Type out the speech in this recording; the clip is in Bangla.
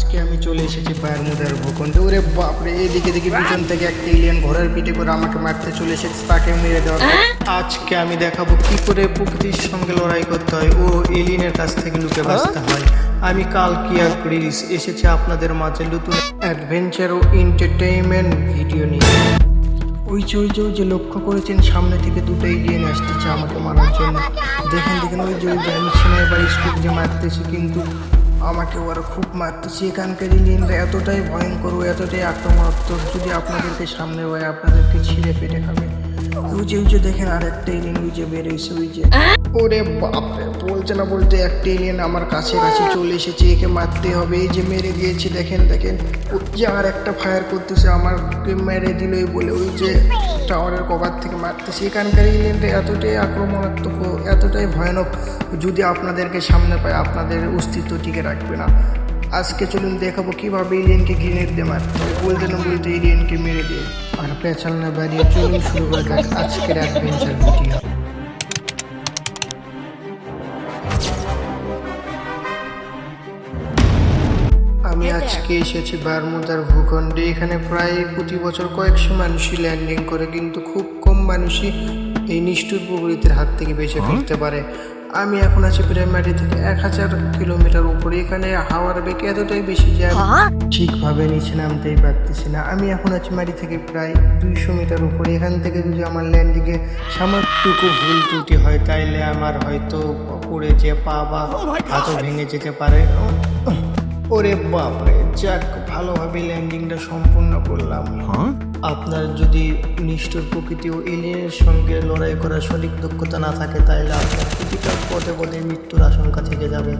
আজকে আমি চলে এসেছি বারমুদার ভূখণ্ডে। ওরে বাপরে, এদিকে দেখি পিছন থেকে একটা এলিয়েন ঘোড়ার পিঠে করে আমাকে মারতে চলে এসেছে, তাকে মেরে দেওয়া। আজকে আমি দেখাবো কি করে প্রকৃতির সঙ্গে লড়াই করতে হয় ও এলিয়েনের কাছ থেকে লুকে বাঁচতে হয়। আমি কালকিয়া গ্রিস এসেছি আপনাদের মাঝে নতুন অ্যাডভেঞ্চার ও এন্টারটেইনমেন্ট ভিডিও নিয়ে। ওই যে লক্ষ্য করেছেন, সামনে থেকে দুটো এলিয়েন আসতেছে আমাকে মারার জন্য। দেখেন ওই যে আমি সিনেমার স্কুপ যে মারতেছি, কিন্তু আমাকে ওরা খুব মারতেছে। এখানকার এলিয়েনরা এতটাই ভয়ঙ্কর ও এতটাই আক্রমণাত্মক, যদি আপনাদেরকে সামনে হয় আপনাদেরকে ছিঁড়ে ফেটে খাবে। ওই যে দেখেন আর একটা এলিয়েন ওই যে বেরোইছে, ওই যে। ওরে বাপরে, বলতে না বলতে একটা এলিয়েন আমার কাছে চলে এসেছে, একে মারতে হবে। এই যে মেরে দিয়েছি, দেখেন ওই যে আর একটা ফায়ার করতেছে, আমাকে মেরে দিলই বলে ওই যে টাওয়ারের কভার থেকে মারতেছে। এখানকার এলিয়েনটা এতটাই আক্রমণাত্মক ও এতটাই ভয়ানক, যদি আপনাদেরকে সামনে পায় আপনাদের অস্তিত্ব টিকে রাখবে না। আজকে চলুন দেখাবো কিভাবে এলিয়েনকে গ্রেনেড দিয়ে মারতে হবে। বলতে না বলতে এলিয়েনকে মেরে দিয়ে আর পেছাল না বাড়িয়ে চলুন শুরু করা যাক আজকের অ্যাডভেঞ্চার ভিডিও। আমি আজকে এসেছি বারমুদার ভূখণ্ডে। এখানে প্রায় প্রতি বছর কয়েকশো মানুষই ল্যান্ডিং করে, কিন্তু খুব কম মানুষই এই নিষ্ঠুর প্রকৃতির হাত থেকে বেঁচে ফিরতে পারে। আমি এখন আছি প্রায় মাটি থেকে 1000 কিলোমিটার উপরে। এখানে হাওয়ার বেগ এতটাই বেশি যে ঠিকভাবে নিচে নামতেই পারতেছি না। আমি এখন আছি মাটি থেকে প্রায় 200 মিটার উপরে। এখান থেকে যদি আমার ল্যান্ডিংয়ে সামান্যটুকু ভুল ত্রুটি হয় তাইলে আমার হয়তো পড়ে যে পা বা হাতও ভেঙে যেতে পারে। ওরে বাপরে, যাক ভালোভাবে ল্যান্ডিংটা সম্পূর্ণ করলাম। আপনার যদি নিষ্ঠুর প্রকৃতি ও এলিয়েনের সঙ্গে লড়াই করার সঠিক দক্ষতা না থাকে তাহলে আপনার প্রতিটা পদে পদে মৃত্যুর আশঙ্কা থেকে যাবে।